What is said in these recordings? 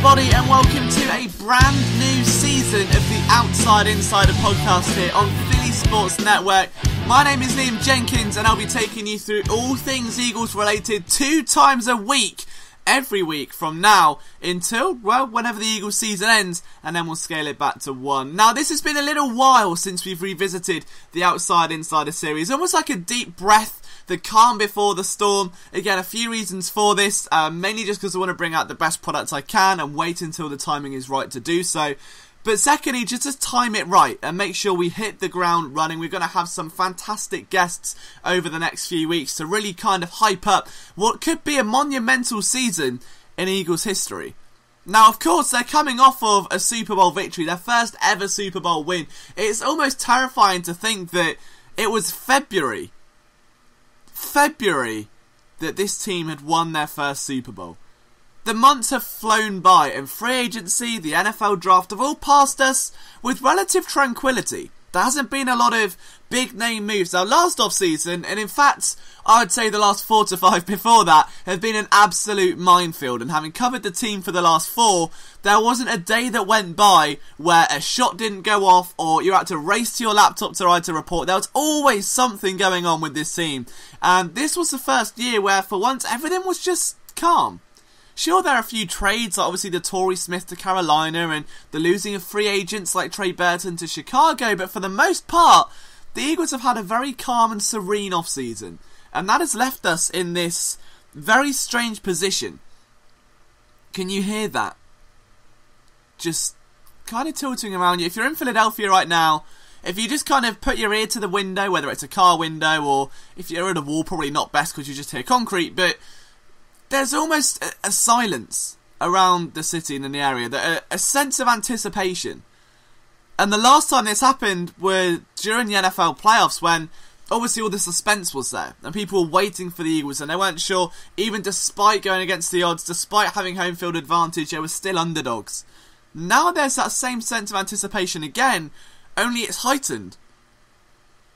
everybody, and welcome to a brand new season of the Outside Insider podcast here on Philly Sports Network. My name is Liam Jenkins, and I'll be taking you through all things Eagles related 2 times a week, every week from now until, well, whenever the Eagles season ends, and then we'll scale it back to 1. Now, this has been a little while since we've revisited the Outside Insider series, almost like a deep breath, the calm before the storm. Again, a few reasons for this, mainly just because I want to bring out the best products I can and wait until the timing is right to do so. But secondly, just to time it right and make sure we hit the ground running. We're going to have some fantastic guests over the next few weeks to really kind of hype up what could be a monumental season in Eagles history. Now, of course, they're coming off of a Super Bowl victory, their first ever Super Bowl win. It's almost terrifying to think that it was February that this team had won their first Super Bowl. The months have flown by, and free agency, the NFL draft have all passed us with relative tranquility. There hasn't been a lot of big name moves. Now, last off-season, and in fact, I'd say the last 4 to 5 before that, have been an absolute minefield. And having covered the team for the last 4, there wasn't a day that went by where a shot didn't go off or you had to race to your laptop to write a report. There was always something going on with this team. And this was the first year where, for once, everything was just calm. Sure, there are a few trades, like obviously the Torrey Smith to Carolina and the losing of free agents like Trey Burton to Chicago, but for the most part, the Eagles have had a very calm and serene offseason, and that has left us in this very strange position. Can you hear that? Just kind of tilting around you. If you're in Philadelphia right now, if you just kind of put your ear to the window, whether it's a car window or if you're at a wall, probably not best because you just hear concrete, but there's almost a silence around the city and in the area, a sense of anticipation. And the last time this happened was during the NFL playoffs, when obviously all the suspense was there and people were waiting for the Eagles and they weren't sure, even despite going against the odds, despite having home field advantage, they were still underdogs. Now there's that same sense of anticipation again, only it's heightened.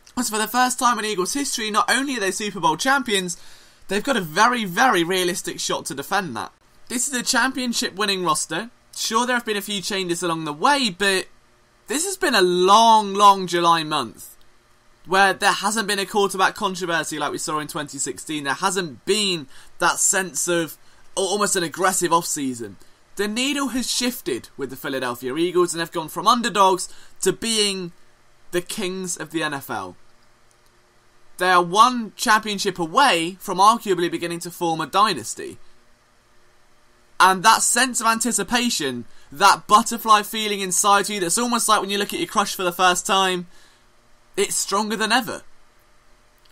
Because for the first time in Eagles history, not only are they Super Bowl champions, they've got a very, very realistic shot to defend that. This is a championship-winning roster. Sure, there have been a few changes along the way, but this has been a long, long July month where there hasn't been a quarterback controversy like we saw in 2016. There hasn't been that sense of almost an aggressive off-season. The needle has shifted with the Philadelphia Eagles, and they've gone from underdogs to being the kings of the NFL. They are one championship away from arguably beginning to form a dynasty. And that sense of anticipation, that butterfly feeling inside you, that's almost like when you look at your crush for the first time, it's stronger than ever.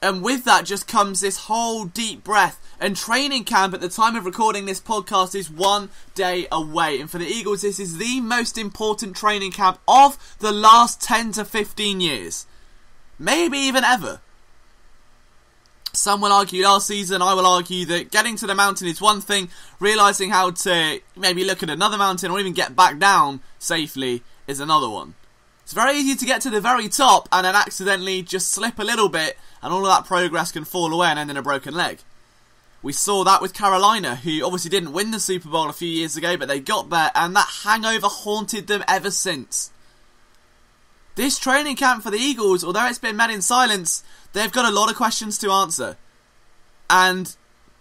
And with that just comes this whole deep breath. And training camp at the time of recording this podcast is 1 day away. And for the Eagles, this is the most important training camp of the last 10 to 15 years. Maybe even ever. Some will argue last season, I will argue that getting to the mountain is one thing, realising how to maybe look at another mountain or even get back down safely is another one. It's very easy to get to the very top and then accidentally just slip a little bit and all of that progress can fall away and end in a broken leg. We saw that with Carolina, who obviously didn't win the Super Bowl a few years ago, but they got there and that hangover haunted them ever since. This training camp for the Eagles, although it's been met in silence, they've got a lot of questions to answer. And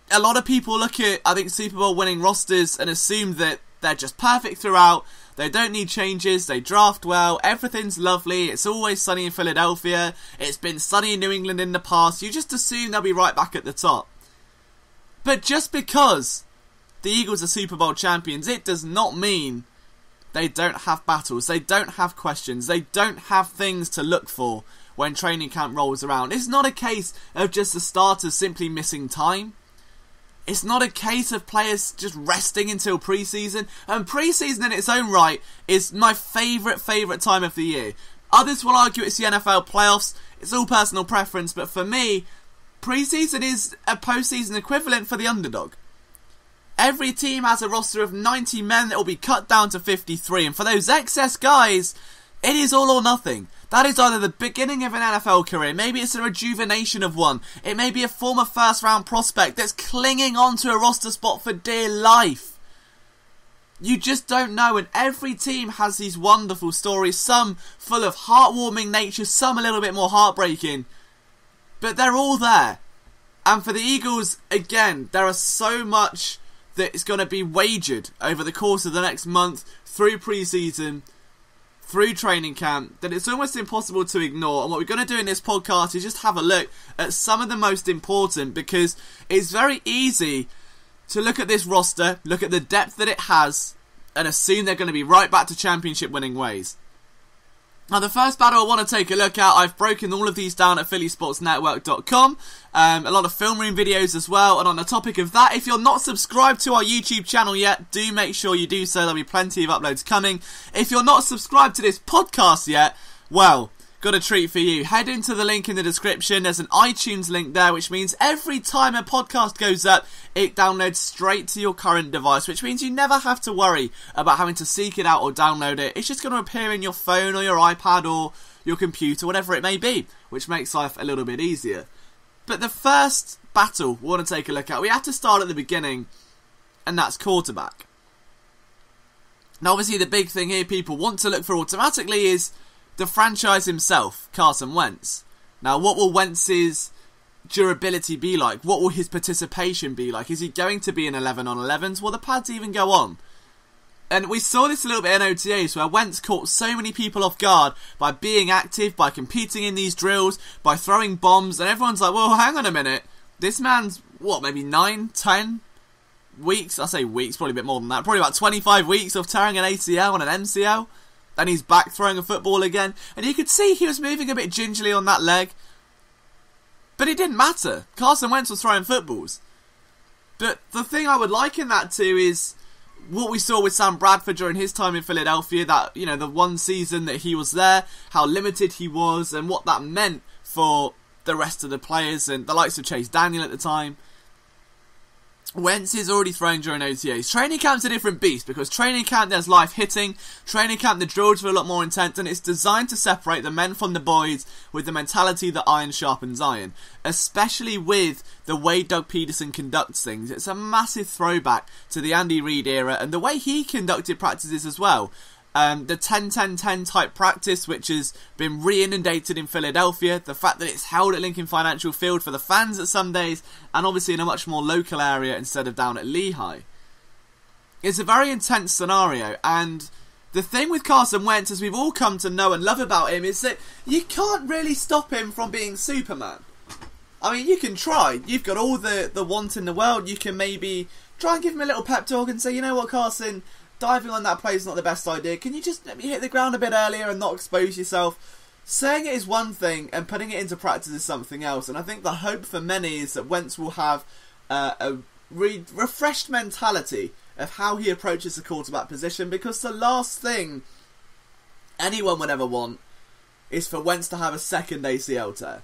a lot of people look at, I think, Super Bowl winning rosters and assume that they're just perfect throughout. They don't need changes. They draft well. Everything's lovely. It's always sunny in Philadelphia. It's been sunny in New England in the past. You just assume they'll be right back at the top. But just because the Eagles are Super Bowl champions, it does not mean they don't have battles. They don't have questions. They don't have things to look for when training camp rolls around. It's not a case of just the starters simply missing time. It's not a case of players just resting until preseason. And preseason in its own right is my favourite time of the year. Others will argue it's the NFL playoffs. It's all personal preference. But for me, preseason is a postseason equivalent for the underdog. Every team has a roster of 90 men that will be cut down to 53. And for those excess guys, it is all or nothing. That is either the beginning of an NFL career, maybe it's a rejuvenation of one, it may be a former first round prospect that's clinging on to a roster spot for dear life. You just don't know, and every team has these wonderful stories, some full of heartwarming nature, some a little bit more heartbreaking, but they're all there. And for the Eagles, again, there is so much that is going to be wagered over the course of the next month, through pre-season, through training camp, that it's almost impossible to ignore. And what we're going to do in this podcast is just have a look at some of the most important, because it's very easy to look at this roster, look at the depth that it has, and assume they're going to be right back to championship winning ways. Now, the first battle I want to take a look at, I've broken all of these down at phillysportsnetwork.com. A lot of film room videos as well. And on the topic of that, if you're not subscribed to our YouTube channel yet, do make sure you do so. There'll be plenty of uploads coming. If you're not subscribed to this podcast yet, well, got a treat for you. Head into the link in the description. There's an iTunes link there, which means every time a podcast goes up, it downloads straight to your current device, which means you never have to worry about having to seek it out or download it. It's just going to appear in your phone or your iPad or your computer, whatever it may be, which makes life a little bit easier. But the first battle we want to take a look at, we have to start at the beginning, and that's quarterback. Now, obviously, the big thing here people want to look for automatically is the franchise himself, Carson Wentz. Now, what will Wentz's durability be like? What will his participation be like? Is he going to be an 11 on 11s? Will the pads even go on? And we saw this a little bit in OTAs, where Wentz caught so many people off guard by being active, by competing in these drills, by throwing bombs, and everyone's like, well, hang on a minute. This man's, maybe 9, 10 weeks? I say weeks, probably a bit more than that. Probably about 25 weeks of tearing an ACL and an MCL. Then he's back throwing a football again. And you could see he was moving a bit gingerly on that leg. But it didn't matter. Carson Wentz was throwing footballs. But the thing I would liken that to is what we saw with Sam Bradford during his time in Philadelphia. That, the one season that he was there, how limited he was, and what that meant for the rest of the players, and the likes of Chase Daniel at the time. Wentz is already throwing during OTAs. Training camp's a different beast, because training camp there's live hitting. Training camp the drills are a lot more intense, and it's designed to separate the men from the boys with the mentality that iron sharpens iron. Especially with the way Doug Peterson conducts things. It's a massive throwback to the Andy Reid era and the way he conducted practices as well. The 10-10-10 type practice, which has been re-inundated in Philadelphia, the fact that it's held at Lincoln Financial Field for the fans at some days, and obviously in a much more local area instead of down at Lehigh. It's a very intense scenario, and the thing with Carson Wentz, as we've all come to know and love about him, is that you can't really stop him from being Superman. I mean, you can try. You've got all the want in the world. You can maybe try and give him a little pep talk and say, you know what, Carson, diving on that play is not the best idea. Can you just let me hit the ground a bit earlier and not expose yourself? Saying it is one thing and putting it into practice is something else. And I think the hope for many is that Wentz will have a refreshed mentality of how he approaches the quarterback position, because the last thing anyone would ever want is for Wentz to have a second ACL tear.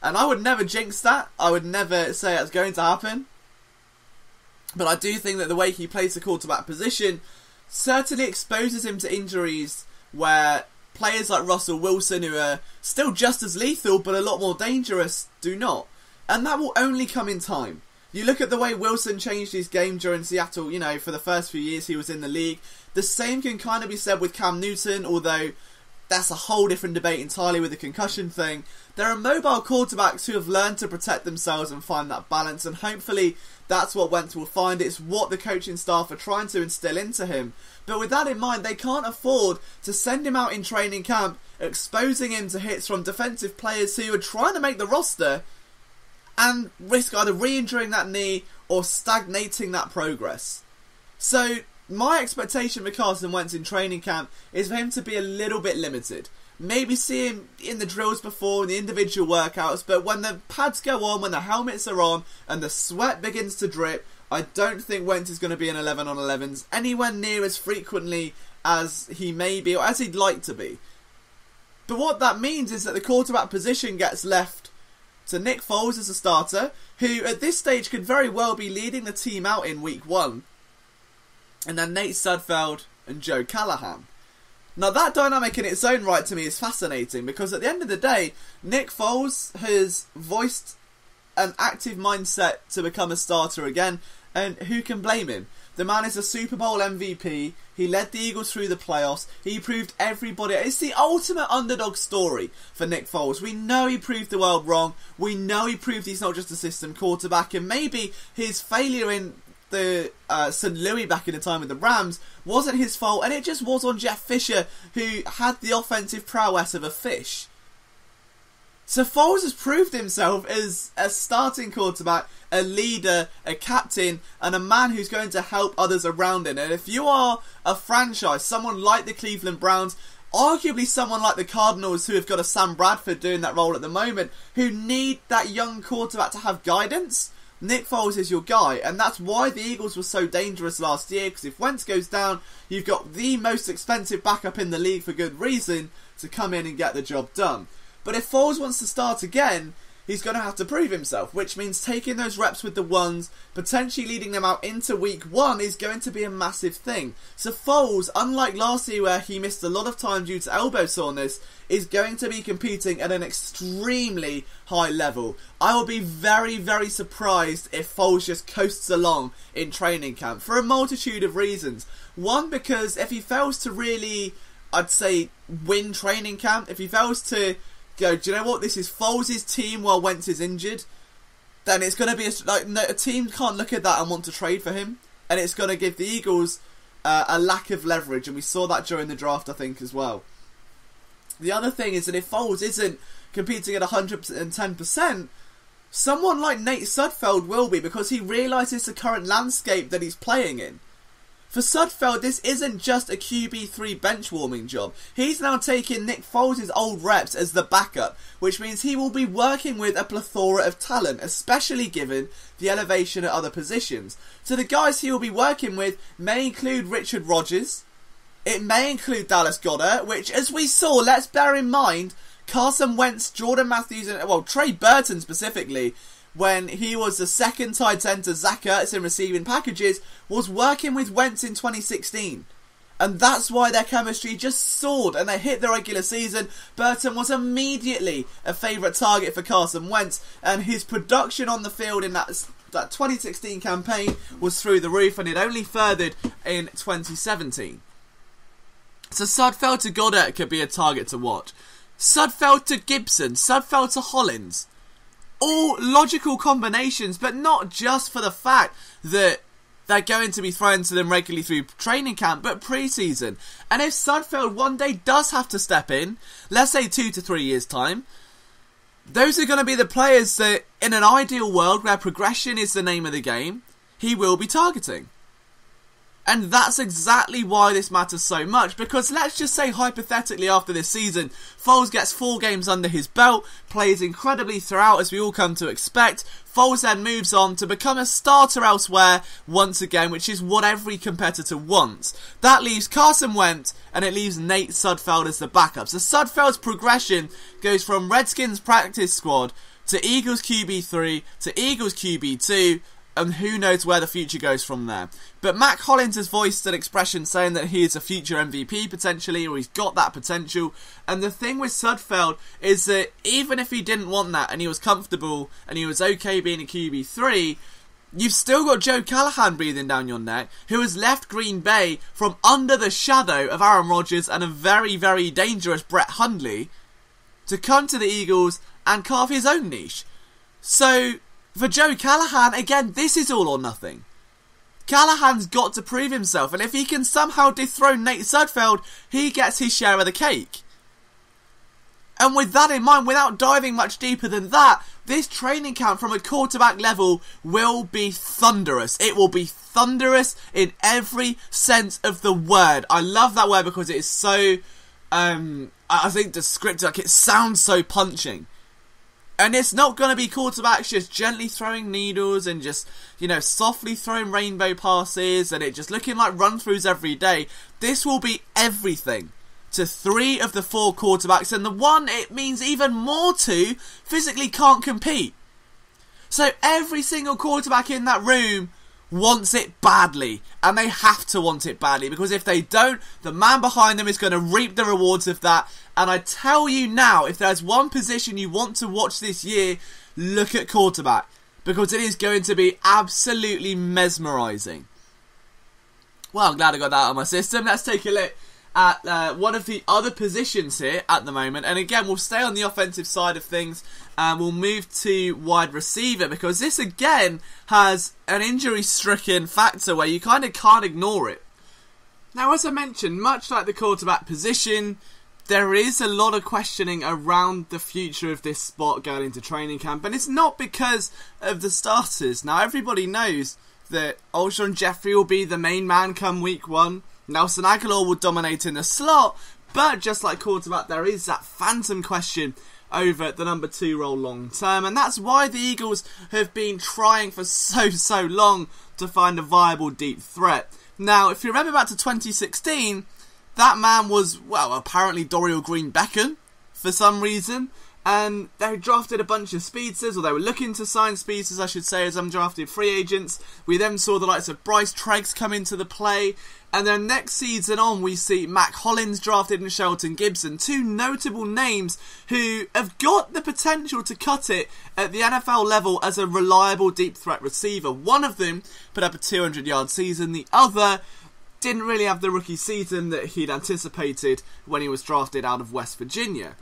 And I would never jinx that. I would never say it's going to happen. But I do think that the way he plays the quarterback position certainly exposes him to injuries where players like Russell Wilson, who are still just as lethal but a lot more dangerous, do not. And that will only come in time. You look at the way Wilson changed his game during Seattle, for the first few years he was in the league. The same can kind of be said with Cam Newton, although that's a whole different debate entirely with the concussion thing. There are mobile quarterbacks who have learned to protect themselves and find that balance, and hopefully that's what Wentz will find. It's what the coaching staff are trying to instill into him. But with that in mind, they can't afford to send him out in training camp, exposing him to hits from defensive players who are trying to make the roster, and risk either re-injuring that knee or stagnating that progress. So my expectation for Carson Wentz in training camp is for him to be a little bit limited. Maybe see him in the drills before, in the individual workouts, but when the pads go on, when the helmets are on, and the sweat begins to drip, I don't think Wentz is going to be an 11 on 11s anywhere near as frequently as he may be, or as he'd like to be. But what that means is that the quarterback position gets left to Nick Foles as a starter, who at this stage could very well be leading the team out in week 1. And then Nate Sudfeld and Joe Callahan. Now that dynamic in its own right to me is fascinating, because at the end of the day, Nick Foles has voiced an active mindset to become a starter again, and who can blame him? The man is a Super Bowl MVP. He led the Eagles through the playoffs. He proved everybody. It's the ultimate underdog story for Nick Foles. We know he proved the world wrong. We know he proved he's not just a system quarterback. And maybe his failure in the St. Louis back in the time with the Rams wasn't his fault. And it just was on Jeff Fisher, who had the offensive prowess of a fish. So Foles has proved himself as a starting quarterback, a leader, a captain, and a man who's going to help others around him. And if you are a franchise, someone like the Cleveland Browns, arguably someone like the Cardinals, who have got a Sam Bradford doing that role at the moment, who need that young quarterback to have guidance, Nick Foles is your guy. And that's why the Eagles were so dangerous last year, because if Wentz goes down, you've got the most expensive backup in the league for good reason to come in and get the job done. But if Foles wants to start again, he's going to have to prove himself, which means taking those reps with the ones, potentially leading them out into week 1 is going to be a massive thing. So Foles, unlike last year where he missed a lot of time due to elbow soreness, is going to be competing at an extremely high level. I will be very, very surprised if Foles just coasts along in training camp for a multitude of reasons. One, because if he fails to really, I'd say, win training camp, if he fails to go, do you know what, this is Foles' team while Wentz is injured, then it's going to be a team can't look at that and want to trade for him, and it's going to give the Eagles a lack of leverage, and we saw that during the draft, I think, as well. The other thing is that if Foles isn't competing at 110%, someone like Nate Sudfeld will be, because he realises the current landscape that he's playing in. For Sudfeld, this isn't just a QB3 bench warming job. He's now taking Nick Foles' old reps as the backup, which means he will be working with a plethora of talent, especially given the elevation at other positions. So the guys he will be working with may include Richard Rodgers. It may include Dallas Goedert, which, as we saw, let's bear in mind, Carson Wentz, Jordan Matthews, and Trey Burton specifically, when he was the second tight end to Zach Ertz in receiving packages, was working with Wentz in 2016. And that's why their chemistry just soared and they hit the regular season. Burton was immediately a favourite target for Carson Wentz, and his production on the field in that 2016 campaign was through the roof, and it only furthered in 2017. So Sudfeld to Goddard could be a target to watch. Sudfeld to Gibson, Sudfeld to Hollins. All logical combinations, but not just for the fact that they're going to be thrown to them regularly through training camp, but pre-season. And if Sudfeld one day does have to step in, let's say 2 to 3 years' time, those are going to be the players that, in an ideal world where progression is the name of the game, he will be targeting. And that's exactly why this matters so much, because let's just say hypothetically after this season, Foles gets 4 games under his belt, plays incredibly throughout as we all come to expect. Foles then moves on to become a starter elsewhere once again, which is what every competitor wants. That leaves Carson Wentz and it leaves Nate Sudfeld as the backup. So Sudfeld's progression goes from Redskins practice squad to Eagles QB3 to Eagles QB2, and who knows where the future goes from there. But Matt Collins has voiced an expression saying that he is a future MVP potentially, or he's got that potential. And the thing with Sudfeld is that even if he didn't want that and he was comfortable and he was okay being a QB3, you've still got Joe Callahan breathing down your neck, who has left Green Bay from under the shadow of Aaron Rodgers and a very, very dangerous Brett Hundley to come to the Eagles and carve his own niche. So for Joe Callahan, again, this is all or nothing. Callahan's got to prove himself, and if he can somehow dethrone Nate Sudfeld, he gets his share of the cake. And with that in mind, without diving much deeper than that, this training camp from a quarterback level will be thunderous. It will be thunderous in every sense of the word. I love that word because it is so, I think descriptive, like it sounds so punching. And it's not going to be quarterbacks just gently throwing needles and just, softly throwing rainbow passes and it just looking like run-throughs every day. This will be everything to 3 of the 4 quarterbacks, and the one it means even more to physically can't compete. So every single quarterback in that room wants it badly, and they have to want it badly, because if they don't, the man behind them is going to reap the rewards of that. And I tell you now, if there's one position you want to watch this year, look at quarterback, because it is going to be absolutely mesmerising. Well, I'm glad I got that out of my system. Let's take a look at one of the other positions here at the moment. And again, we'll stay on the offensive side of things and we'll move to wide receiver, because this again has an injury-stricken factor where you kind of can't ignore it. Now, as I mentioned, much like the quarterback position, there is a lot of questioning around the future of this spot going into training camp, and it's not because of the starters. Now, everybody knows that Alshon Jeffrey will be the main man come week 1. Nelson Aguilar will dominate in the slot, but just like quarterback, there is that phantom question over the number 2 role long term, and that's why the Eagles have been trying for so long to find a viable deep threat. Now, if you remember back to 2016, that man was, well, apparently Dorial Green-Beckham for some reason, and they drafted a bunch of speedsters, or they were looking to sign speedsters, I should say, as undrafted free agents. We then saw the likes of Bryce Treggs come into the play, and then next season on, we see Mac Hollins drafted and Shelton Gibson, 2 notable names who have got the potential to cut it at the NFL level as a reliable deep threat receiver. One of them put up a 200-yard season, the other didn't really have the rookie season that he'd anticipated when he was drafted out of West Virginia.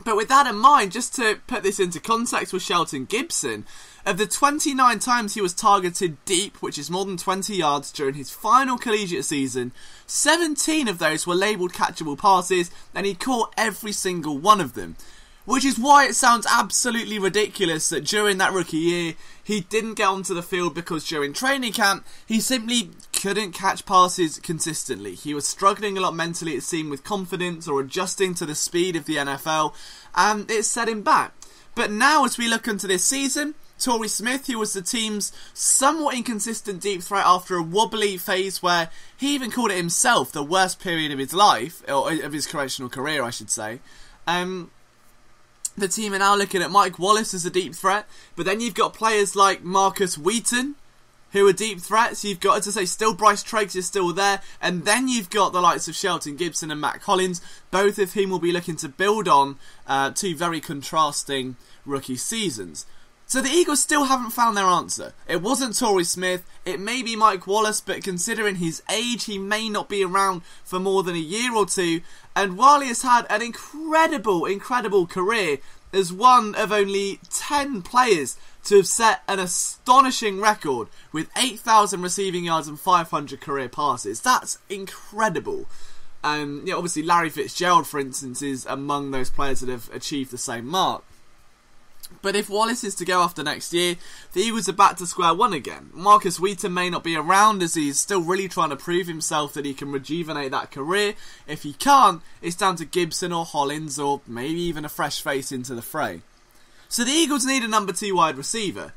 But with that in mind, just to put this into context with Shelton Gibson, of the 29 times he was targeted deep, which is more than 20 yards during his final collegiate season, 17 of those were labelled catchable passes, and he caught every single one of them. Which is why it sounds absolutely ridiculous that during that rookie year, he didn't get onto the field, because during training camp, he simply couldn't catch passes consistently. He was struggling a lot mentally, it seemed, with confidence or adjusting to the speed of the NFL, and it set him back. But now, as we look into this season, Torrey Smith, who was the team's somewhat inconsistent deep threat after a wobbly phase where he even called it himself the worst period of his life, or of his correctional career, I should say. The team are now looking at Mike Wallace as a deep threat, but then you've got players like Marcus Wheaton, who are deep threats. You've got, as I say, still Bryce Treggs is still there, and then you've got the likes of Shelton Gibson and Matt Collins, both of whom will be looking to build on 2 very contrasting rookie seasons. So the Eagles still haven't found their answer. It wasn't Torrey Smith, it may be Mike Wallace, but considering his age, he may not be around for more than a year or 2. And while he has had an incredible career as one of only 10 players to have set an astonishing record with 8,000 receiving yards and 500 career passes, that's incredible. Obviously Larry Fitzgerald, for instance, is among those players that have achieved the same mark. But if Wallace is to go after next year, the Eagles are back to square one again. Marcus Wheaton may not be around, as he's still really trying to prove himself that he can rejuvenate that career. If he can't, it's down to Gibson or Hollins, or maybe even a fresh face into the fray. So the Eagles need a number 2 wide receiver.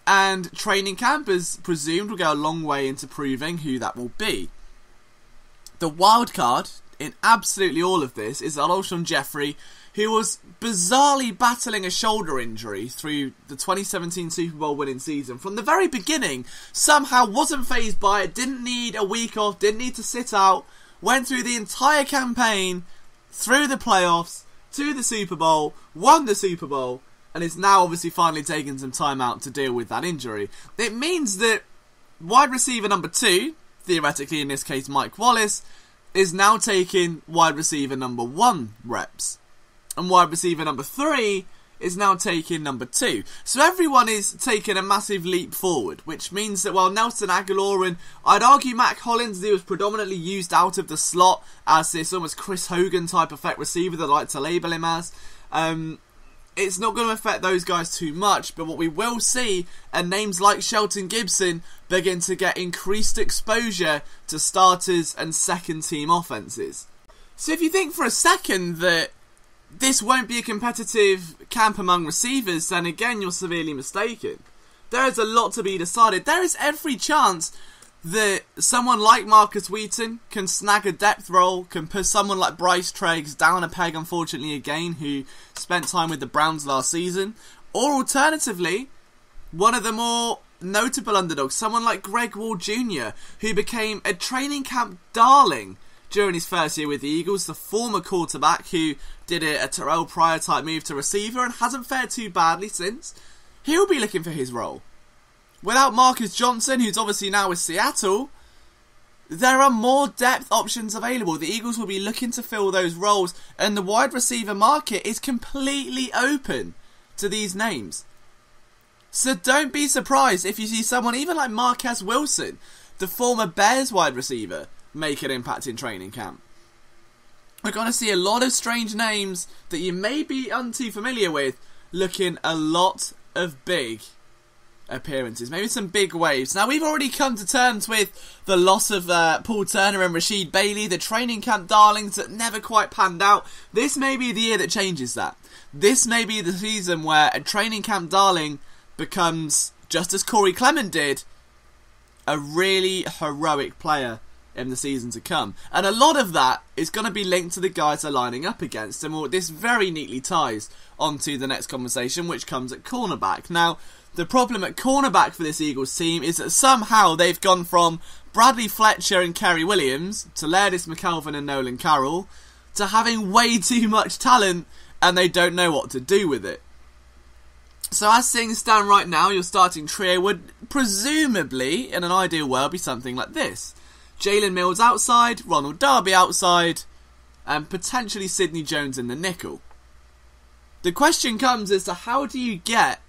And training camp, as presumed, will go a long way into proving who that will be. The wild card in absolutely all of this is that Alshon Jeffrey, who was bizarrely battling a shoulder injury through the 2017 Super Bowl winning season, from the very beginning, somehow wasn't fazed by it, didn't need a week off, didn't need to sit out, went through the entire campaign, through the playoffs, to the Super Bowl, won the Super Bowl, and is now obviously finally taking some time out to deal with that injury. It means that wide receiver number 2, theoretically in this case Mike Wallace, is now taking wide receiver number 1 reps. And wide receiver number 3 is now taking number 2. So everyone is taking a massive leap forward, which means that while Nelson Aguilar and I'd argue Mac Hollins, he was predominantly used out of the slot as this almost Chris Hogan type effect receiver that I like to label him as, it's not going to affect those guys too much. But what we will see are names like Shelton Gibson begin to get increased exposure to starters and second team offenses. So if you think for a second that this won't be a competitive camp among receivers, then again you're severely mistaken. There is a lot to be decided. There is every chance that someone like Marcus Wheaton can snag a depth role, can put someone like Bryce Treggs down a peg, unfortunately again, who spent time with the Browns last season. Or alternatively, one of the more notable underdogs, someone like Greg Ward Jr., who became a training camp darling during his first year with the Eagles, the former quarterback who did a Terrell Pryor type move to receiver and hasn't fared too badly since. He'll be looking for his role. Without Marcus Johnson, who's obviously now with Seattle, There are more depth options available. The Eagles will be looking to fill those roles, and the wide receiver market is completely open to these names. So don't be surprised if you see someone even like Marquez Wilson, the former Bears wide receiver, make an impact in training camp. We're going to see a lot of strange names that you may be too familiar with looking a lot of big appearances, maybe some big waves. Now, we've already come to terms with the loss of Paul Turner and Rashid Bailey, the training camp darlings that never quite panned out. This may be the year that changes that. This may be the season where a training camp darling becomes, just as Corey Clement did, a really heroic player in the season to come. And a lot of that is going to be linked to the guys they're lining up against. And this very neatly ties onto the next conversation, which comes at cornerback. Now, the problem at cornerback for this Eagles team is that somehow they've gone from Bradley Fletcher and Kerry Williams to Lairdis McKelvin and Nolan Carroll to having way too much talent and they don't know what to do with it. So as things stand right now, your starting trio would presumably, in an ideal world, be something like this. Jalen Mills outside, Ronald Darby outside, and potentially Sidney Jones in the nickel. The question comes as to how do you get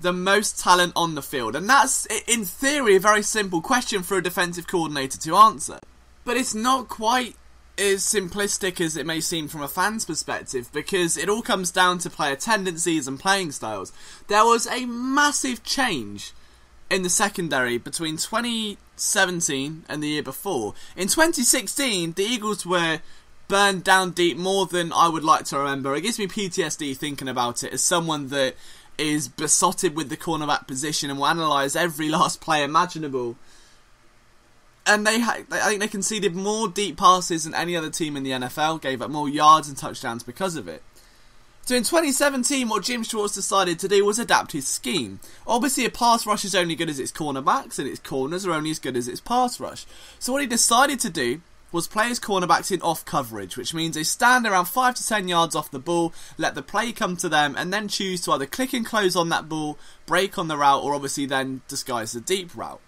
the most talent on the field? And that's, in theory, a very simple question for a defensive coordinator to answer. But it's not quite as simplistic as it may seem from a fan's perspective, because it all comes down to player tendencies and playing styles. There was a massive change in the secondary between 2017 and the year before. In 2016, the Eagles were burned down deep more than I would like to remember. It gives me PTSD thinking about it as someone that is besotted with the cornerback position and will analyse every last play imaginable. And I think they conceded more deep passes than any other team in the NFL, gave up more yards and touchdowns because of it. So in 2017, what Jim Schwartz decided to do was adapt his scheme. Obviously, a pass rush is only good as its cornerbacks, and its corners are only as good as its pass rush. So what he decided to do was play his cornerbacks in off coverage, which means they stand around 5 to 10 yards off the ball, let the play come to them, and then choose to either click and close on that ball, break on the route, or obviously then disguise the deep route.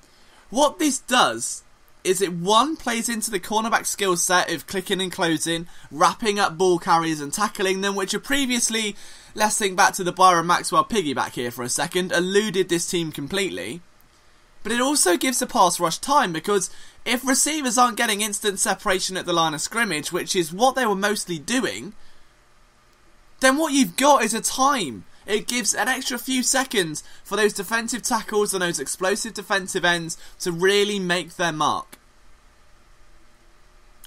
What this does is it, one, plays into the cornerback skill set of clicking and closing, wrapping up ball carriers and tackling them, which are previously, let's think back to the Byron Maxwell piggyback here for a second, eluded this team completely. But it also gives the pass rush time, because if receivers aren't getting instant separation at the line of scrimmage, which is what they were mostly doing, then what you've got is a time. It gives an extra few seconds for those defensive tackles and those explosive defensive ends to really make their mark.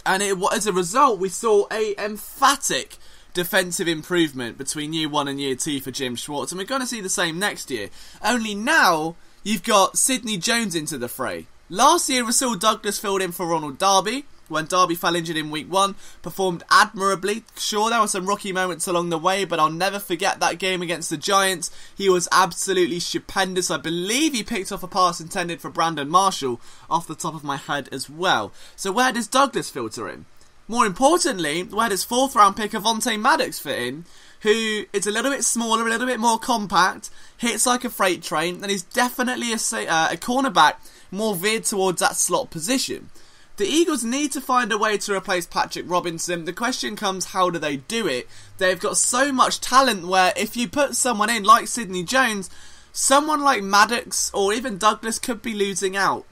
And as a result, we saw an emphatic defensive improvement between year 1 and year 2 for Jim Schwartz, and we're going to see the same next year. Only now, you've got Sidney Jones into the fray. Last year, Rasul Douglas filled in for Ronald Darby when Darby fell injured in week 1, performed admirably. Sure, there were some rocky moments along the way, but I'll never forget that game against the Giants. He was absolutely stupendous. I believe he picked off a pass intended for Brandon Marshall off the top of my head as well. So where does Douglas filter in? More importantly, where does 4th round pick Avonte Maddox fit in, who is a little bit smaller, a little bit more compact, hits like a freight train, and is definitely a cornerback more veered towards that slot position. The Eagles need to find a way to replace Patrick Robinson. The question comes, how do they do it? They've got so much talent where if you put someone in like Sidney Jones, someone like Maddox or even Douglas could be losing out.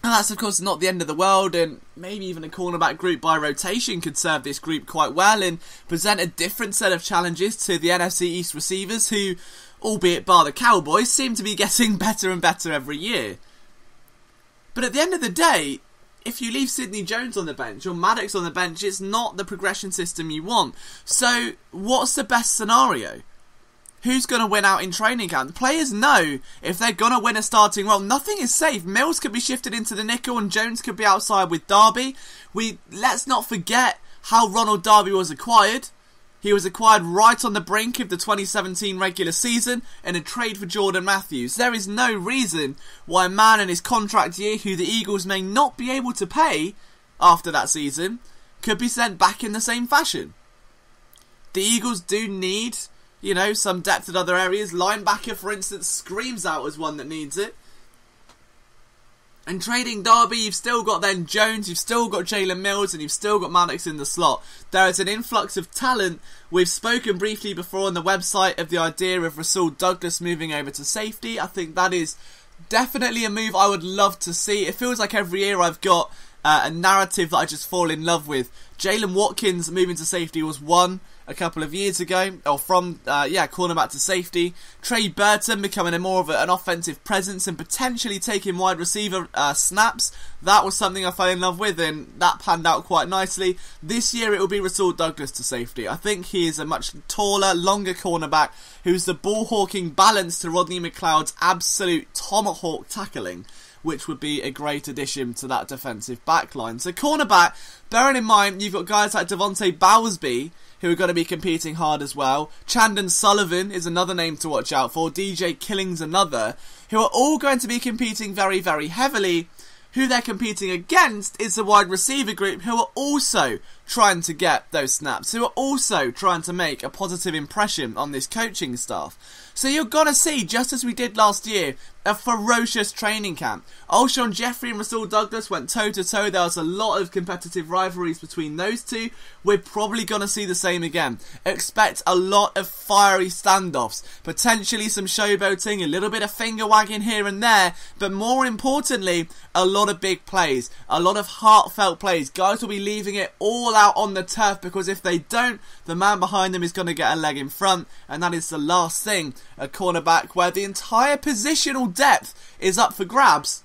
And that's of course not the end of the world, and maybe even a cornerback group by rotation could serve this group quite well and present a different set of challenges to the NFC East receivers who, albeit bar the Cowboys, seem to be getting better and better every year. But at the end of the day, if you leave Sidney Jones on the bench or Maddox on the bench, it's not the progression system you want. So what's the best scenario? Who's going to win out in training camp? The players know if they're going to win a starting role, nothing is safe. Mills could be shifted into the nickel and Jones could be outside with Darby. Let's not forget how Ronald Darby was acquired. He was acquired right on the brink of the 2017 regular season in a trade for Jordan Matthews. There is no reason why a man in his contract year who the Eagles may not be able to pay after that season could be sent back in the same fashion. The Eagles do need, some depth in other areas. Linebacker, for instance, screams out as one that needs it. And trading Derby, you've still got then Jones, you've still got Jalen Mills, and you've still got Maddox in the slot. There is an influx of talent. We've spoken briefly before on the website of the idea of Rasul Douglas moving over to safety. I think that is definitely a move I would love to see. It feels like every year I've got a narrative that I just fall in love with. Jalen Watkins moving to safety was one a couple of years ago, or from cornerback to safety. Trey Burton becoming more of an offensive presence and potentially taking wide receiver snaps. That was something I fell in love with, and that panned out quite nicely. This year it will be Rasul Douglas to safety. I think he is a much taller, longer cornerback who's the ball-hawking balance to Rodney McLeod's absolute tomahawk tackling, which would be a great addition to that defensive backline. So cornerback, bearing in mind you've got guys like Devontae Bowsby, who are going to be competing hard as well. Chandon Sullivan is another name to watch out for. DJ Killing's another, who are all going to be competing very, very heavily. Who they're competing against is the wide receiver group, who are also trying to get those snaps, who are also trying to make a positive impression on this coaching staff. So you're going to see, just as we did last year, a ferocious training camp. Alshon Jeffrey and Rasul Douglas went toe-to-toe. There was a lot of competitive rivalries between those two. We're probably going to see the same again. Expect a lot of fiery standoffs, potentially some showboating, a little bit of finger-wagging here and there, but more importantly, a lot of big plays, a lot of heartfelt plays. Guys will be leaving it all out on the turf, because if they don't, the man behind them is going to get a leg in front, and that is the last thing a cornerback where the entire positional depth is up for grabs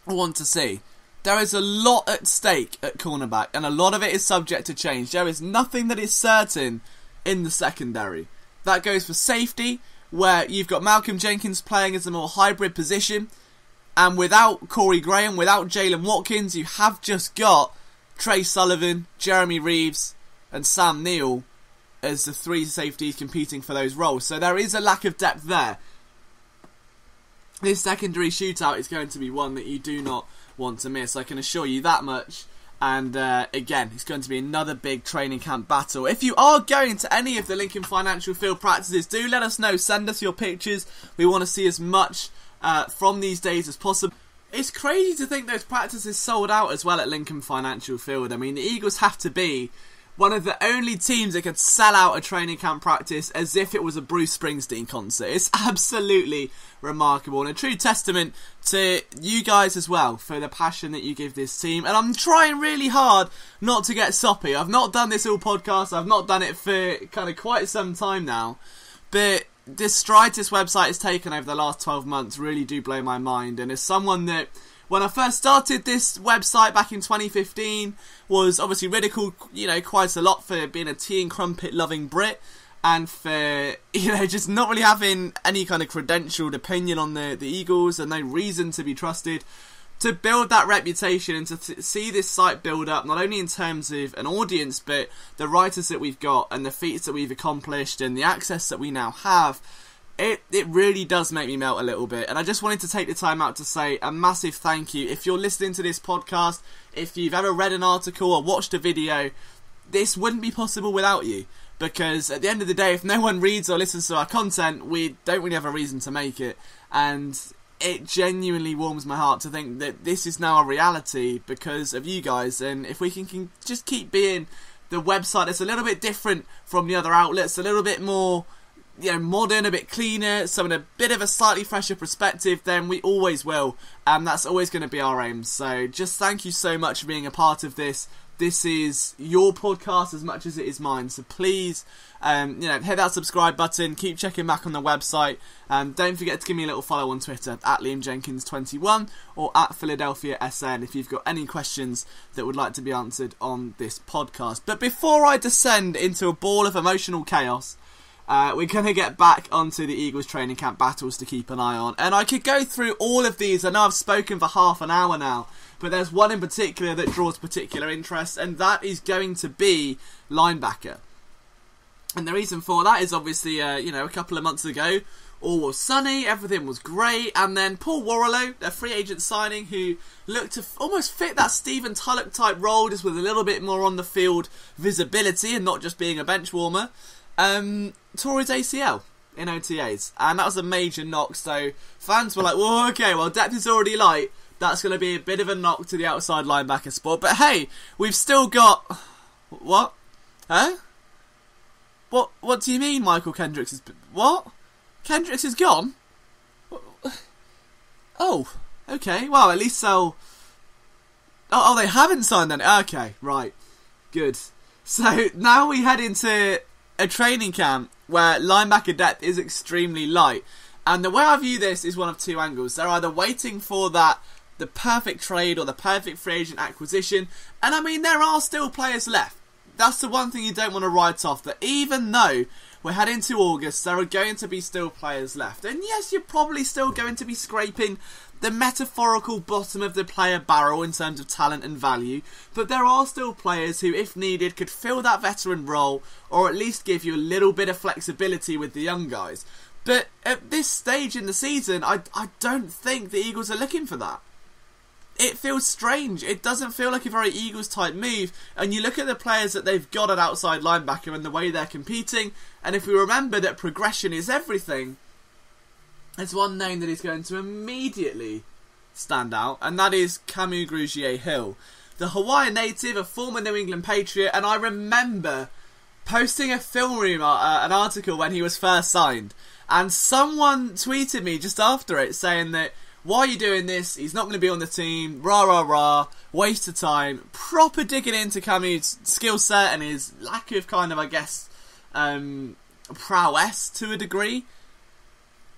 I want to see. There is a lot at stake at cornerback, and a lot of it is subject to change. There is nothing that is certain in the secondary. That goes for safety, where you've got Malcolm Jenkins playing as a more hybrid position, and without Corey Graham, without Jalen Watkins, you have just got Trey Sullivan, Jeremy Reeves and Sam Neal as the three safeties competing for those roles. So there is a lack of depth there. This secondary shootout is going to be one that you do not want to miss, I can assure you that much. And again, it's going to be another big training camp battle. If you are going to any of the Lincoln Financial Field practices, do let us know. Send us your pictures. We want to see as much from these days as possible. It's crazy to think those practices sold out as well at Lincoln Financial Field. I mean, the Eagles have to be one of the only teams that could sell out a training camp practice as if it was a Bruce Springsteen concert. It's absolutely remarkable, and a true testament to you guys as well for the passion that you give this team. And I'm trying really hard not to get soppy. I've not done this all podcast. I've not done it for kind of quite some time now. But the strides this website has taken over the last 12 months really do blow my mind. And as someone that, when I first started this website back in 2015, was obviously ridiculed, quite a lot for being a tea and crumpet loving Brit, and for, just not really having any kind of credentialed opinion on the Eagles and no reason to be trusted. To build that reputation and to see this site build up, not only in terms of an audience, but the writers that we've got and the feats that we've accomplished and the access that we now have, it really does make me melt a little bit. And I just wanted to take the time out to say a massive thank you. If you're listening to this podcast, if you've ever read an article or watched a video, this wouldn't be possible without you. Because at the end of the day, if no one reads or listens to our content, we don't really have a reason to make it. And it genuinely warms my heart to think that this is now a reality because of you guys. And if we can just keep being the website that's a little bit different from the other outlets, a little bit more modern, a bit cleaner, so in a bit of a slightly fresher perspective, then we always will. And that's always going to be our aim. So just thank you so much for being a part of this. This is your podcast as much as it is mine. So please, hit that subscribe button. Keep checking back on the website. Don't forget to give me a little follow on Twitter at LiamJenkins21 or at PhiladelphiaSN if you've got any questions that would like to be answered on this podcast. But before I descend into a ball of emotional chaos, we're going to get back onto the Eagles training camp battles to keep an eye on. And I could go through all of these. I know I've spoken for half an hour now, but there's one in particular that draws particular interest, and that is going to be linebacker. And the reason for that is obviously, a couple of months ago, all was sunny, everything was great, and then Paul Warrilow, a free agent signing who looked to almost fit that Stephen Tulloch type role, just with a little bit more on the field visibility and not just being a bench warmer, tore his ACL in OTAs, and that was a major knock. So fans were like, well, okay, depth is already light, that's going to be a bit of a knock to the outside linebacker spot. But hey, we've still got... What? Huh? What do you mean Michael Kendricks is... What? Kendricks is gone? Oh, okay. Well, at least they'll... Oh, they haven't signed then. Okay, right. Good. So, now we head into a training camp where linebacker depth is extremely light. And the way I view this is one of two angles. They're either waiting for the perfect trade or the perfect free agent acquisition. And I mean, there are still players left. That's the one thing you don't want to write off. That even though we're heading to August, there are going to be still players left. And yes, you're probably still going to be scraping the metaphorical bottom of the player barrel in terms of talent and value. But there are still players who, if needed, could fill that veteran role or at least give you a little bit of flexibility with the young guys. But at this stage in the season, I don't think the Eagles are looking for that. It feels strange. It doesn't feel like a very Eagles-type move. And you look at the players that they've got at outside linebacker and the way they're competing. And if we remember that progression is everything, there's one name that is going to immediately stand out. And that is Kamu Grugier-Hill, the Hawaiian native, a former New England Patriot. And I remember posting a film room, an article when he was first signed. And someone tweeted me just after it saying that, why are you doing this? He's not going to be on the team. Rah, rah, rah. Waste of time. Proper digging into Kamu's skill set and his lack of kind of, I guess, prowess to a degree.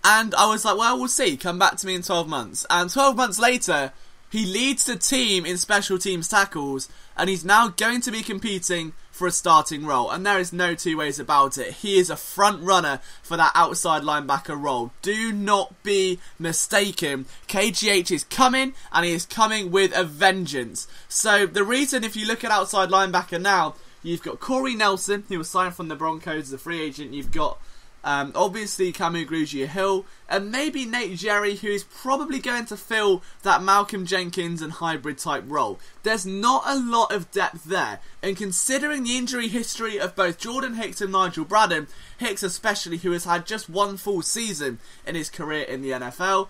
And I was like, well, we'll see. Come back to me in 12 months. And 12 months later, he leads the team in special teams tackles. And he's now going to be competing for a starting role. And there is no two ways about it. He is a front runner for that outside linebacker role. Do not be mistaken. KGH is coming, and he is coming with a vengeance. So the reason, if you look at outside linebacker now, you've got Corey Nelson, who was signed from the Broncos as a free agent. You've got obviously Kamu Grugier-Hill, and maybe Nate Jerry, who is probably going to fill that Malcolm Jenkins and hybrid type role. There's not a lot of depth there, and considering the injury history of both Jordan Hicks and Nigel Bradham, Hicks especially, who has had just one full season in his career in the NFL,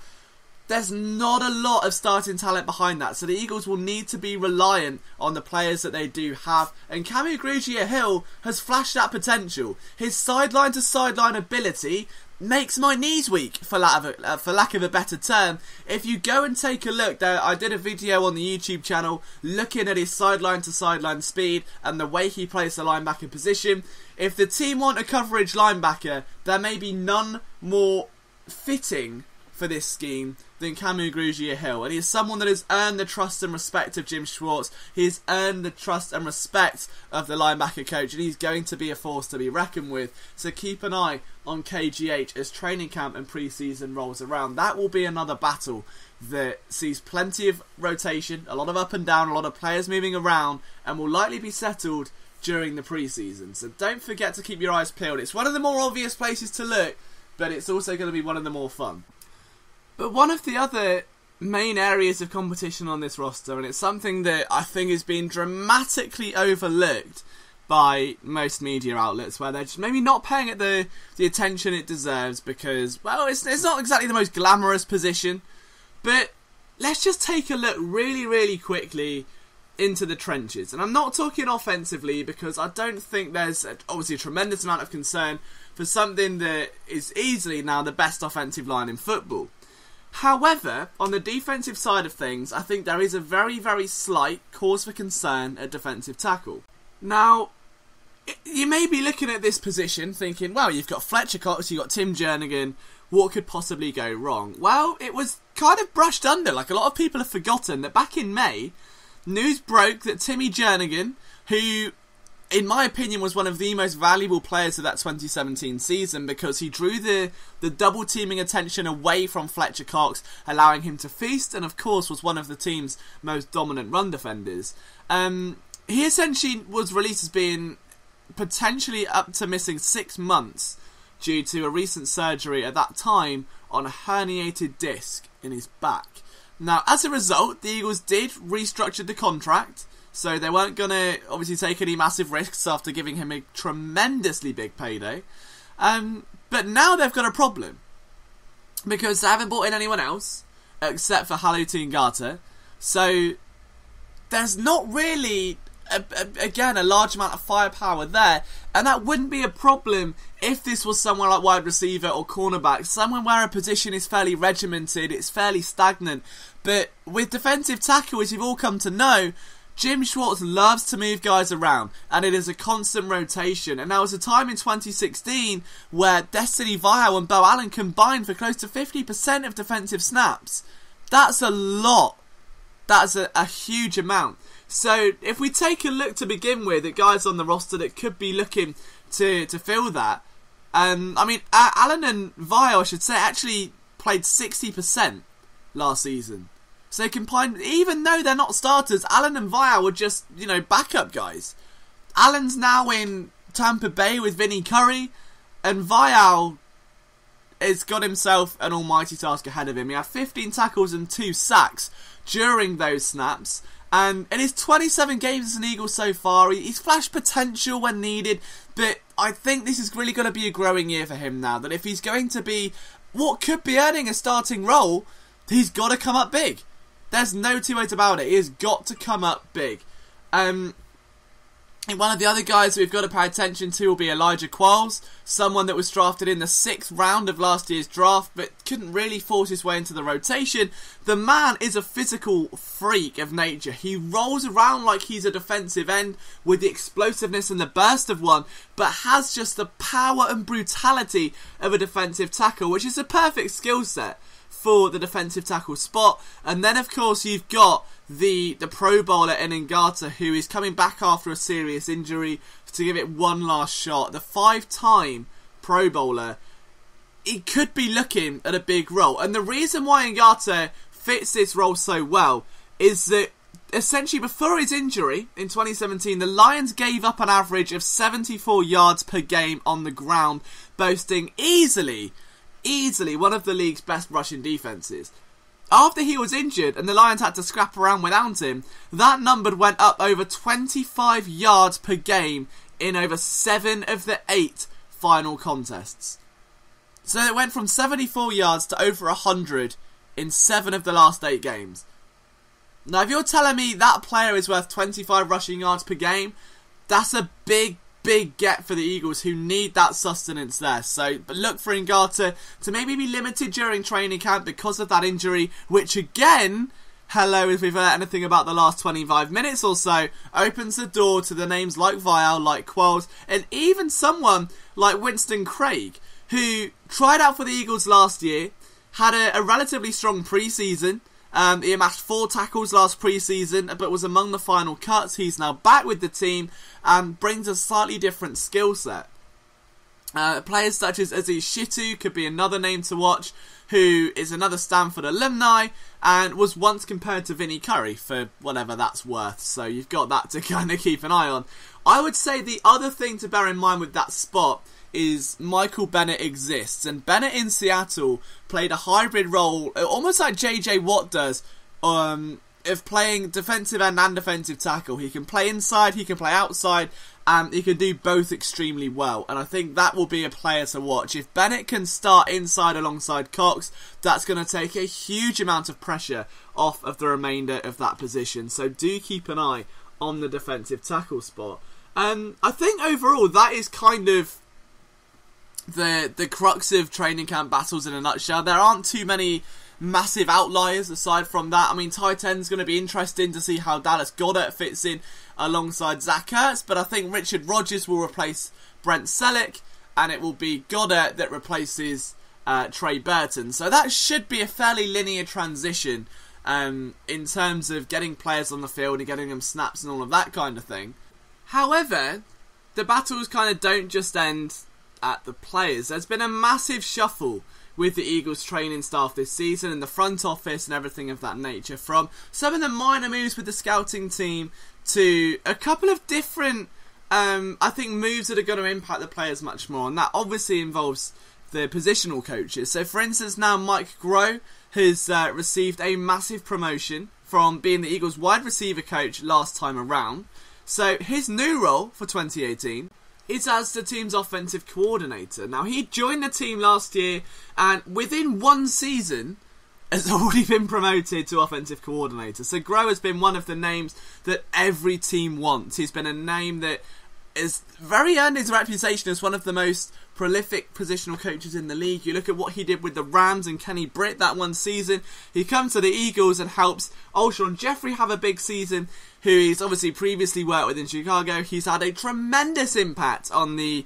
there's not a lot of starting talent behind that, so the Eagles will need to be reliant on the players that they do have, and Kamu Grugier-Hill has flashed that potential. His sideline-to-sideline ability makes my knees weak, for lack of a better term. If you go and take a look, there, I did a video on the YouTube channel looking at his sideline-to-sideline speed and the way he plays the linebacker position. If the team want a coverage linebacker, there may be none more fitting for this scheme than Kamu Grugier-Hill, and he is someone that has earned the trust and respect of Jim Schwartz. He has earned the trust and respect of the linebacker coach, and he's going to be a force to be reckoned with. So keep an eye on KGH as training camp and pre-season rolls around. That will be another battle that sees plenty of rotation, a lot of up and down, a lot of players moving around, and will likely be settled during the pre-season. So don't forget to keep your eyes peeled. It's one of the more obvious places to look, but it's also going to be one of the more fun. But one of the other main areas of competition on this roster, and it's something that I think has been dramatically overlooked by most media outlets, where they're just maybe not paying it the attention it deserves because, well, it's not exactly the most glamorous position. But let's just take a look really, really quickly into the trenches. And I'm not talking offensively because I don't think there's obviously a tremendous amount of concern for something that is easily now the best offensive line in football. However, on the defensive side of things, I think there is a very, very slight cause for concern at defensive tackle. Now, you may be looking at this position thinking, well, you've got Fletcher Cox, you've got Tim Jernigan, what could possibly go wrong? Well, it was kind of brushed under, like a lot of people have forgotten that back in May, news broke that Timmy Jernigan, who, in my opinion, was one of the most valuable players of that 2017 season because he drew the double-teaming attention away from Fletcher Cox, allowing him to feast, and of course was one of the team's most dominant run defenders. He essentially was released as being potentially up to missing 6 months due to a recent surgery at that time on a herniated disc in his back. Now, as a result, the Eagles did restructure the contract, so they weren't going to obviously take any massive risks after giving him a tremendously big payday. But now they've got a problem because they haven't brought in anyone else. except for Haloti Ngata. So there's not really, again, a large amount of firepower there, and that wouldn't be a problem if this was somewhere like wide receiver or cornerback, somewhere where a position is fairly regimented, it's fairly stagnant. But with defensive tackle, as you've all come to know, Jim Schwartz loves to move guys around, and it is a constant rotation. And there was a time in 2016 where Destiny Vial and Bo Allen combined for close to 50% of defensive snaps. That's a lot. That's a huge amount. So if we take a look to begin with at guys on the roster that could be looking to fill that, Allen and Vial, I should say, actually played 60% last season. So they combined, even though they're not starters, Allen and Vial were just, backup guys. Allen's now in Tampa Bay with Vinny Curry, and Vial has got himself an almighty task ahead of him. He had 15 tackles and 2 sacks during those snaps, and in his 27 games as an Eagle so far, he's flashed potential when needed, but I think this is really going to be a growing year for him now, that if he's going to be what could be earning a starting role, he's got to come up big. There's no two ways about it. He has got to come up big. And one of the other guys we've got to pay attention to will be Elijah Qualms, someone that was drafted in the 6th round of last year's draft, but couldn't really force his way into the rotation. The man is a physical freak of nature. He rolls around like he's a defensive end with the explosiveness and the burst of one, but has just the power and brutality of a defensive tackle, which is a perfect skill set for the defensive tackle spot. And then of course you've got the Pro Bowler in Ngata, who is coming back after a serious injury to give it one last shot. The 5-time Pro Bowler, he could be looking at a big role. And the reason why Ngata fits this role so well is that essentially before his injury in 2017, the Lions gave up an average of 74 yards per game on the ground, boasting easily one of the league's best rushing defences. After he was injured and the Lions had to scrap around without him, that number went up over 25 yards per game in over 7 of the 8 final contests. So it went from 74 yards to over 100 in 7 of the last 8 games. Now if you're telling me that player is worth 25 rushing yards per game, that's a big get for the Eagles, who need that sustenance there. So, but look for Ngata to maybe be limited during training camp because of that injury, which again, if we've heard anything about the last 25 minutes or so, opens the door to the names like Vial, like Qualls, and even someone like Winston Craig, who tried out for the Eagles last year, had a relatively strong preseason. He amassed 4 tackles last pre-season, but was among the final cuts. He's now back with the team and brings a slightly different skill set. Players such as Aziz Shitu could be another name to watch, who is another Stanford alumni and was once compared to Vinny Curry for whatever that's worth. So you've got that to kind of keep an eye on. I would say the other thing to bear in mind with that spot is Michael Bennett exists, and Bennett in Seattle played a hybrid role, almost like JJ Watt does, of playing defensive end and defensive tackle. He can play inside, he can play outside, and he can do both extremely well, and I think that will be a player to watch. If Bennett can start inside alongside Cox, that's going to take a huge amount of pressure off of the remainder of that position, so do keep an eye on the defensive tackle spot. I think overall that is kind of the crux of training camp battles in a nutshell. There aren't too many massive outliers aside from that. I mean, tight end's going to be interesting to see how Dallas Goedert fits in alongside Zach Ertz, but I think Richard Rodgers will replace Brent Selleck, and it will be Goedert that replaces Trey Burton. So that should be a fairly linear transition in terms of getting players on the field and getting them snaps and all of that kind of thing. However, the battles kind of don't just end at the players. There's been a massive shuffle with the Eagles training staff this season and the front office and everything of that nature, from some of the minor moves with the scouting team to a couple of different I think moves that are going to impact the players much more, and that obviously involves the positional coaches. So for instance, now Mike Groh has received a massive promotion from being the Eagles wide receiver coach last time around. So his new role for 2018 is as the team's offensive coordinator. Now, he joined the team last year, and within one season, has already been promoted to offensive coordinator. So Groh has been one of the names that every team wants. He's been a name that has very earned his reputation as one of the most prolific positional coaches in the league. You look at what he did with the Rams and Kenny Britt that one season. He comes to the Eagles and helps Alshon Jeffrey have a big season, who he's obviously previously worked with in Chicago. He's had a tremendous impact on the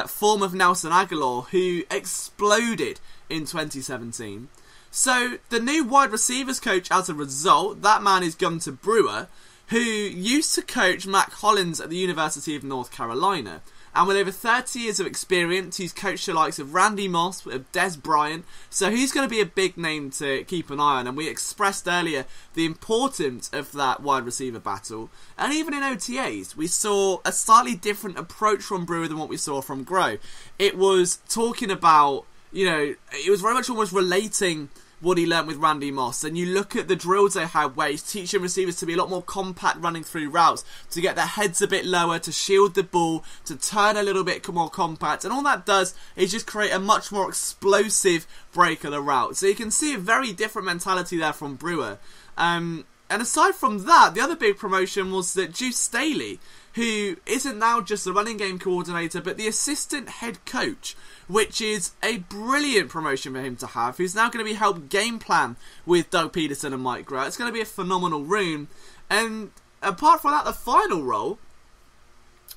form of Nelson Aguilar, who exploded in 2017. So the new wide receivers coach, as a result, that man is Gunter Brewer, who used to coach Mac Hollins at the University of North Carolina. And with over 30 years of experience, he's coached the likes of Randy Moss, of Des Bryant, so he's going to be a big name to keep an eye on. And we expressed earlier the importance of that wide receiver battle. And even in OTAs, we saw a slightly different approach from Brewer than what we saw from Groh. It was talking about, it was very much almost relating what he learnt with Randy Moss. And you look at the drills they had where he's teaching receivers to be a lot more compact running through routes, to get their heads a bit lower, to shield the ball, to turn a little bit more compact. And all that does is just create a much more explosive break of the route. So you can see a very different mentality there from Brewer. And aside from that, the other big promotion was that Juice Staley, who isn't now just the running game coordinator, but the assistant head coach, which is a brilliant promotion for him to have, who's now going to be helped game plan with Doug Peterson and Mike Groh. It's going to be a phenomenal room. And apart from that, the final role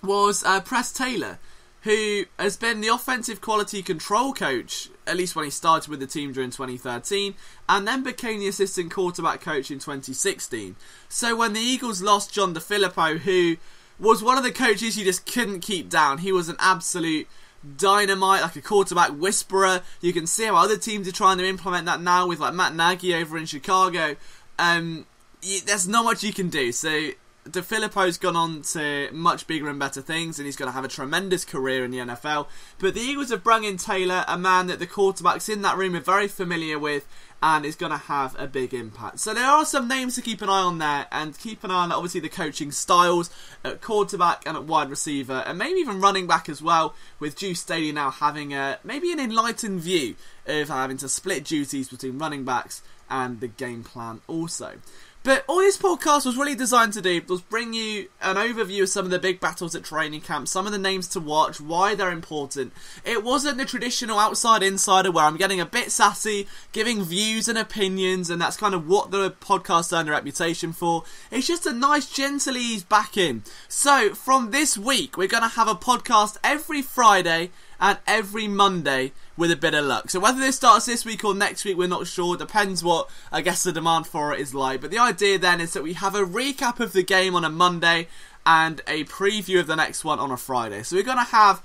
was Press Taylor, who has been the offensive quality control coach, at least when he started with the team during 2013, and then became the assistant quarterback coach in 2016. So when the Eagles lost John DeFilippo, who was one of the coaches you just couldn't keep down, he was an absolute dynamite, like a quarterback whisperer. You can see how other teams are trying to implement that now with like Matt Nagy over in Chicago. There's not much you can do. So DeFilippo's gone on to much bigger and better things, and he's going to have a tremendous career in the NFL. But the Eagles have brung in Taylor, a man that the quarterbacks in that room are very familiar with, and is going to have a big impact. So there are some names to keep an eye on there, and keep an eye on obviously the coaching styles at quarterback and at wide receiver, and maybe even running back as well, with Juice Staley now having maybe an enlightened view of having to split duties between running backs and the game plan also. But all this podcast was really designed to do was bring you an overview of some of the big battles at training camp, some of the names to watch, why they're important. It wasn't the traditional outside-insider where I'm getting a bit sassy, giving views and opinions, and that's kind of what the podcast earned a reputation for. It's just a nice gentle ease back in. So, from this week, we're going to have a podcast every Friday and every Monday with a bit of luck. So whether this starts this week or next week, we're not sure. Depends what, I guess, the demand for it is like. But the idea then is that we have a recap of the game on a Monday and a preview of the next one on a Friday. So we're going to have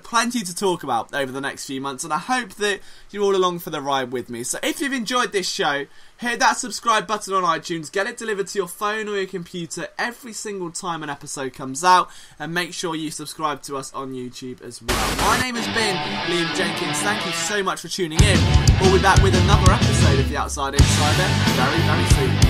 plenty to talk about over the next few months, and I hope that you're all along for the ride with me. So if you've enjoyed this show, hit that subscribe button on iTunes, get it delivered to your phone or your computer every single time an episode comes out, and make sure you subscribe to us on YouTube as well. My name has been Liam Jenkins. Thank you so much for tuning in. We'll be back with another episode of The Outside Insider very, very soon.